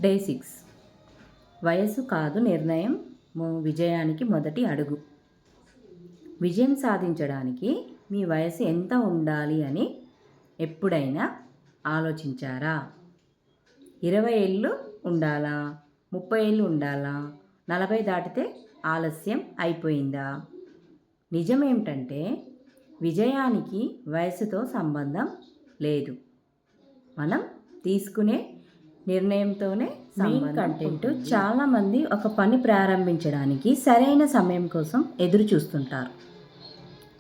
Day 6. వయసు కాదు నిర్ణయం విజయానికి మొదటి అడుగు. విజయం సాధించడానికి మీ వయసు ఎంత ఉండాలి అని ఎప్పుడైనా ఆలోచించారా? 20 ఏళ్ళు ఉండాలా? 30 ఏళ్ళు ఉండాలా? 40 దాటితే ఆలస్యం అయిపోయిందా? నిజమేమిటంటే విజయానికి వయసుతో సంబంధం లేదు. మనం తీసుకునే నిర్ణయంతోనే కంటెంట్. చాలామంది ఒక పని ప్రారంభించడానికి సరైన సమయం కోసం ఎదురు చూస్తుంటారు.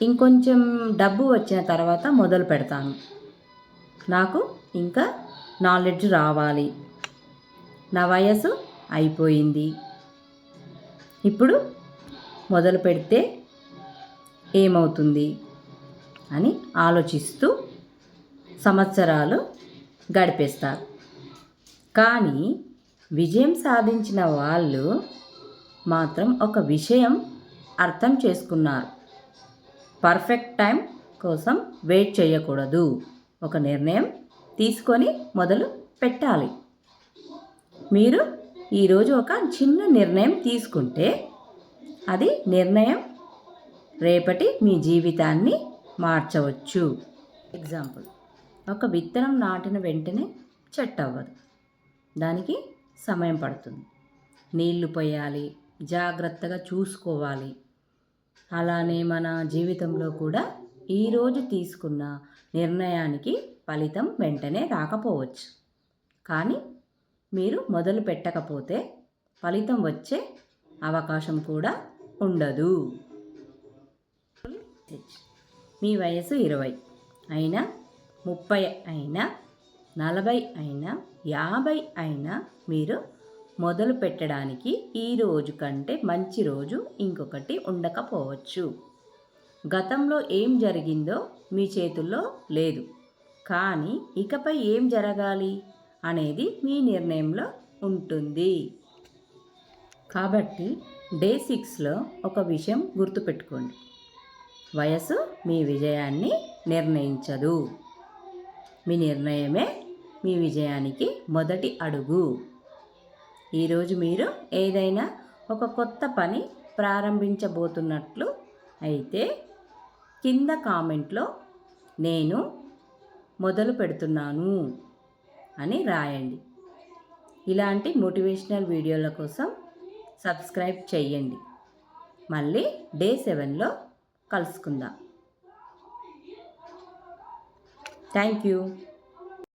ఇంకొంచెం డబ్బు వచ్చిన తర్వాత మొదలు పెడతాను, నాకు ఇంకా నాలెడ్జ్ రావాలి, నా వయసు అయిపోయింది, ఇప్పుడు మొదలు పెడితే ఏమవుతుంది అని ఆలోచిస్తూ సంవత్సరాలు గడిపేస్తారు. కానీ విజయం సాధించిన వాళ్ళు మాత్రం ఒక విషయం అర్థం చేసుకున్నారు. పర్ఫెక్ట్ టైం కోసం వెయిట్ చేయకూడదు. ఒక నిర్ణయం తీసుకొని మొదలు పెట్టాలి. మీరు ఈరోజు ఒక చిన్న నిర్ణయం తీసుకుంటే అది నిర్ణయం రేపటి మీ జీవితాన్ని మార్చవచ్చు. ఎగ్జాంపుల్, ఒక విత్తనం నాటిన వెంటనే చెట్టు అవ్వదు. దానికి సమయం పడుతుంది. నీళ్లు పోయాలి, జాగ్రత్తగా చూసుకోవాలి. అలానే మన జీవితంలో కూడా ఈరోజు తీసుకున్న నిర్ణయానికి ఫలితం వెంటనే రాకపోవచ్చు. కానీ మీరు మొదలు పెట్టకపోతే ఫలితం వచ్చే అవకాశం కూడా ఉండదు. మీ వయసు 20 అయినా, 30 అయినా, 40 అయినా, 50 అయినా మీరు మొదలు పెట్టడానికి ఈ రోజు కంటే మంచి రోజు ఇంకొకటి ఉండకపోవచ్చు. గతంలో ఏం జరిగిందో మీ చేతుల్లో లేదు. కానీ ఇకపై ఏం జరగాలి అనేది మీ నిర్ణయంలో ఉంటుంది. కాబట్టి డే 6లో ఒక విషయం గుర్తుపెట్టుకోండి. వయసు మీ విజయాన్ని నిర్ణయించదు. మీ నిర్ణయమే మీ విజయానికి మొదటి అడుగు. ఈరోజు మీరు ఏదైనా ఒక కొత్త పని ప్రారంభించబోతున్నట్లు అయితే కింద కామెంట్లో నేను మొదలు పెడుతున్నాను అని రాయండి. ఇలాంటి మోటివేషనల్ వీడియోల కోసం సబ్స్క్రైబ్ చేయండి. మళ్ళీ డే 7లో కలుసుకుందాం. Thank you.